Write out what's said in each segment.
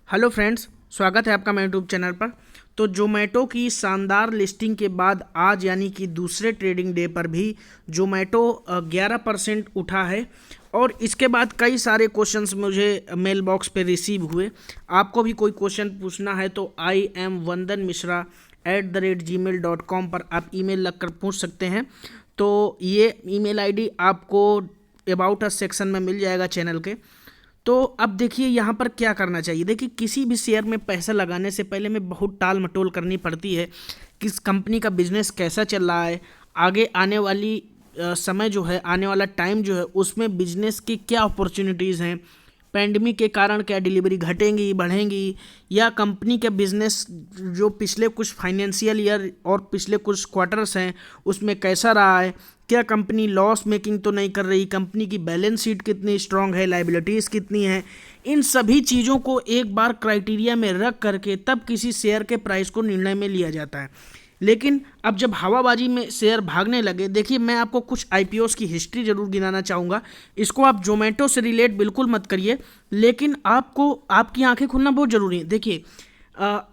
Hello friends, स्वागत है आपका मेरे यूट्यूब चैनल पर। तो जोमेटो की शानदार लिस्टिंग के बाद आज यानी कि दूसरे ट्रेडिंग डे पर भी जोमेटो 11% उठा है। और इसके बाद कई सारे क्वेश्चंस मुझे मेल बॉक्स पे रिसीव हुए। आपको भी कोई क्वेश्चन पूछना है तो IM vandan mishra@gmail.com पर आप ईमेल लगकर पूछ सकते हैं। तो ये ईमेल आईडी आपको अबाउट अस सेक्शन में मिल जाएगा चैनल के। तो अब देखिए यहाँ पर क्या करना चाहिए। देखिए, किसी भी शेयर में पैसा लगाने से पहले में बहुत टाल मटोल करनी पड़ती है। किस कंपनी का बिजनेस कैसा चल रहा है, आगे आने वाली समय जो है, आने वाला टाइम जो है, उसमें बिजनेस की क्या अपॉर्चुनिटीज़ हैं, पैंडमिक के कारण क्या डिलीवरी घटेंगी बढ़ेंगी, या कंपनी के बिजनेस जो पिछले कुछ फाइनेंशियल ईयर और पिछले कुछ क्वार्टर्स हैं उसमें कैसा रहा है, क्या कंपनी लॉस मेकिंग तो नहीं कर रही, कंपनी की बैलेंस शीट कितनी स्ट्रांग है, लाइबिलिटीज़ कितनी है। इन सभी चीज़ों को एक बार क्राइटेरिया में रख करके तब किसी शेयर के प्राइस को निर्णय में लिया जाता है। लेकिन अब जब हवाबाजी में शेयर भागने लगे, देखिए मैं आपको कुछ आईपीओस की हिस्ट्री जरूर गिनाना चाहूँगा। इसको आप जोमेटो से रिलेट बिल्कुल मत करिए, लेकिन आपको आपकी आंखें खुलना बहुत ज़रूरी है। देखिए,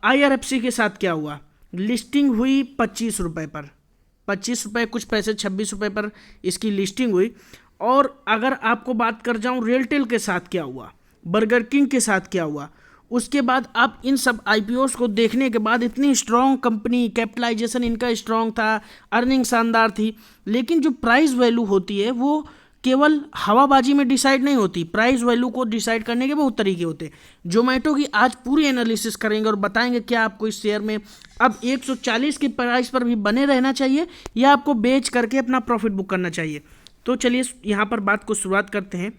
IRFC के साथ क्या हुआ। लिस्टिंग हुई 25 रुपये पर, 25 रुपये कुछ पैसे, 26 रुपये पर इसकी लिस्टिंग हुई। और अगर आपको बात कर जाऊं रेलटेल के साथ क्या हुआ, बर्गर किंग के साथ क्या हुआ, उसके बाद आप इन सब आईपीओस को देखने के बाद इतनी स्ट्रांग कंपनी, कैपिटलाइजेशन इनका स्ट्रांग था, अर्निंग शानदार थी, लेकिन जो प्राइस वैल्यू होती है वो केवल हवाबाजी में डिसाइड नहीं होती। प्राइस वैल्यू को डिसाइड करने के बहुत तरीके होते हैं। जोमेटो की आज पूरी एनालिसिस करेंगे और बताएंगे क्या आपको इस शेयर में अब 140 की प्राइस पर भी बने रहना चाहिए या आपको बेच करके अपना प्रॉफिट बुक करना चाहिए। तो चलिए यहाँ पर बात को शुरुआत करते हैं।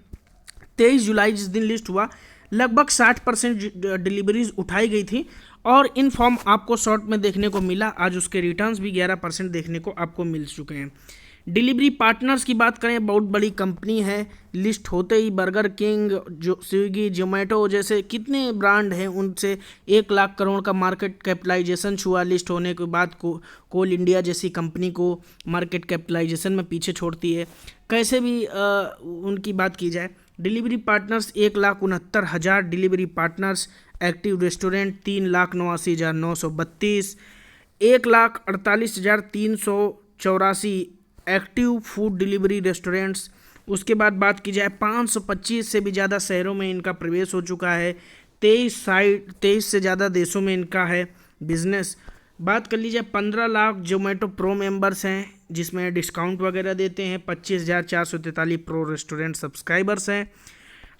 23 जुलाई जिस दिन लिस्ट हुआ, लगभग 60% डिलीवरीज उठाई गई थी और इन फॉर्म आपको शॉर्ट में देखने को मिला। आज उसके रिटर्न्स भी 11% देखने को आपको मिल चुके हैं। डिलीवरी पार्टनर्स की बात करें, बहुत बड़ी कंपनी है। लिस्ट होते ही बर्गर किंग, जो स्विगी, जोमेटो जैसे कितने ब्रांड हैं, उनसे 1 लाख करोड़ का मार्केट कैपिटलाइजेशन छुआ। लिस्ट होने के बाद कोल इंडिया जैसी कंपनी को मार्केट कैपिटलाइजेशन में पीछे छोड़ती है। कैसे भी उनकी बात की जाए, delivery partners 1,69,000 delivery partners, active restaurant 3,89,932, 1,48,384 active food delivery restaurants. उसके बाद बात की जाए 525 से भी ज़्यादा शहरों में इनका प्रवेश हो चुका है। 23 से ज़्यादा देशों में इनका है बिजनेस। बात कर लीजिए 15 लाख जोमेटो प्रो मेंबर्स हैं जिसमें डिस्काउंट वगैरह देते हैं। 25,443 प्रो रेस्टोरेंट सब्सक्राइबर्स हैं।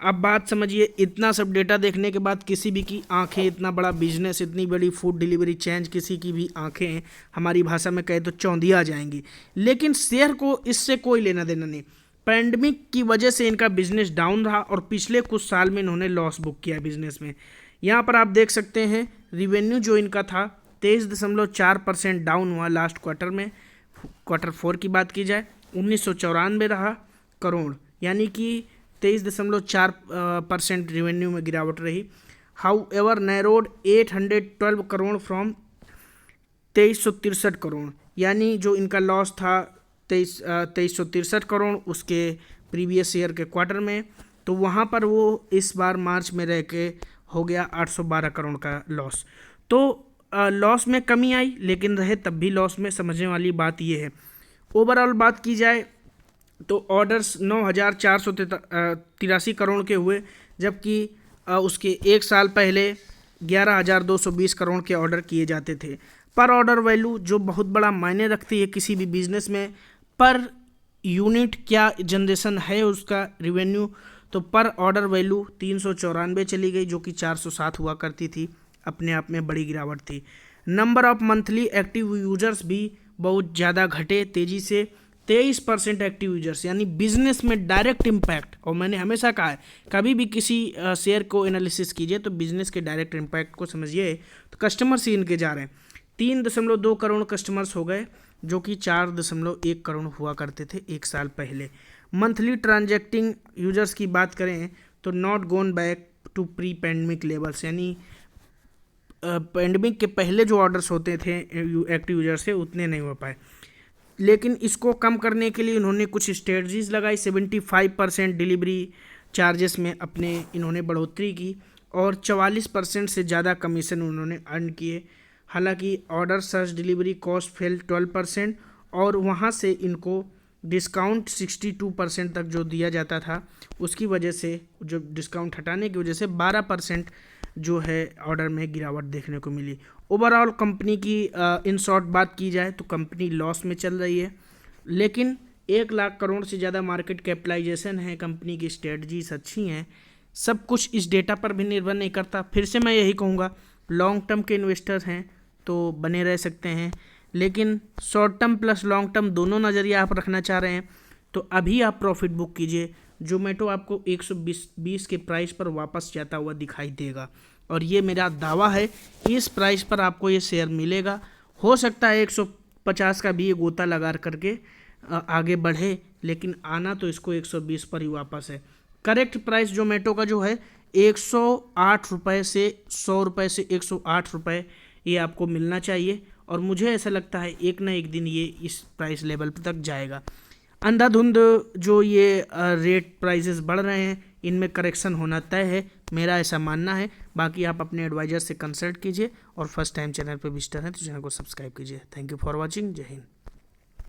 अब बात समझिए, इतना सब डेटा देखने के बाद किसी भी की आंखें, इतना बड़ा बिजनेस, इतनी बड़ी फूड डिलीवरी चेंज, किसी की भी आंखें हमारी भाषा में कहे तो चौंधिया जाएंगी। लेकिन शेयर को इससे कोई लेना देना नहीं। पैंडमिक की वजह से इनका बिजनेस डाउन रहा और पिछले कुछ साल में इन्होंने लॉस बुक किया बिजनेस में। यहाँ पर आप देख सकते हैं रिवेन्यू जो इनका था 23.4% डाउन हुआ लास्ट क्वार्टर में। क्वार्टर 4 की बात की जाए 1994 रहा करोड़, यानी कि 23.4% रिवेन्यू में गिरावट रही। How ever narrowed 812 crore from 2363 crore, यानी जो इनका लॉस था 2363 करोड़ उसके प्रीवियस ईयर के क्वार्टर में, तो वहाँ पर वो इस बार मार्च में रह के हो गया 812 करोड़ का लॉस। तो लॉस में कमी आई, लेकिन रहे तब भी लॉस में। समझने वाली बात ये है। ओवरऑल बात की जाए तो ऑर्डर्स 9,483 करोड़ के हुए, जबकि उसके एक साल पहले 11,220 करोड़ के ऑर्डर किए जाते थे। पर ऑर्डर वैल्यू जो बहुत बड़ा मायने रखती है किसी भी बिजनेस में, पर यूनिट क्या जनरेशन है उसका रिवेन्यू, तो पर ऑर्डर वैल्यू 394 चली गई जो कि 407 हुआ करती थी, अपने आप में बड़ी गिरावट थी। Number of monthly active users भी बहुत ज़्यादा घटे तेज़ी से, 23% एक्टिव यूजर्स, यानी बिजनेस में डायरेक्ट इम्पैक्ट। और मैंने हमेशा कहा है कभी भी किसी शेयर को एनालिसिस कीजिए तो बिजनेस के डायरेक्ट इम्पैक्ट को समझिए। तो कस्टमर्स ही इनके जा रहे हैं, 3.2 करोड़ कस्टमर्स हो गए जो कि 4.1 करोड़ हुआ करते थे एक साल पहले। मंथली ट्रांजैक्टिंग यूजर्स की बात करें तो not gone back to pre pandemic levels, यानी पैंडमिक के पहले जो ऑर्डर्स होते थे एक्टिव यूजर से उतने नहीं हो पाए। लेकिन इसको कम करने के लिए इन्होंने कुछ स्ट्रेटजीज लगाई। 75% डिलीवरी चार्जेस में अपने इन्होंने बढ़ोतरी की और 44% से ज़्यादा कमीशन उन्होंने अर्न किए। हालांकि order search delivery cost fail 12% और वहाँ से इनको डिस्काउंट 62% तक जो दिया जाता था उसकी वजह से, जो डिस्काउंट हटाने की वजह से 12% जो है ऑर्डर में गिरावट देखने को मिली। ओवरऑल कंपनी की इन शॉर्ट बात की जाए तो कंपनी लॉस में चल रही है, लेकिन 1 लाख करोड़ से ज़्यादा मार्केट कैपिटलाइजेशन है, कंपनी की स्ट्रेटजीज अच्छी हैं। सब कुछ इस डेटा पर भी निर्भर नहीं करता। फिर से मैं यही कहूँगा, लॉन्ग टर्म के इन्वेस्टर्स हैं तो बने रह सकते हैं, लेकिन short term plus long term दोनों नज़रिया आप रखना चाह रहे हैं तो अभी आप प्रॉफिट बुक कीजिए। जोमेटो आपको 120 के प्राइस पर वापस जाता हुआ दिखाई देगा और ये मेरा दावा है, इस प्राइस पर आपको ये शेयर मिलेगा। हो सकता है 150 का भी ये गोता लगा करके आगे बढ़े, लेकिन आना तो इसको 120 पर ही वापस है। करेक्ट प्राइस जोमेटो का जो है 108 रुपये से 100 रुपये से 108 रुपये ये आपको मिलना चाहिए और मुझे ऐसा लगता है एक ना एक दिन ये इस प्राइस लेवल तक जाएगा। अंधाधुंध जो ये रेट प्राइसेस बढ़ रहे हैं इनमें करेक्शन होना तय है, मेरा ऐसा मानना है। बाकी आप अपने एडवाइजर से कंसल्ट कीजिए और फर्स्ट टाइम चैनल पर विजिटर हैं तो चैनल को सब्सक्राइब कीजिए। Thank you for watching. जय हिंद।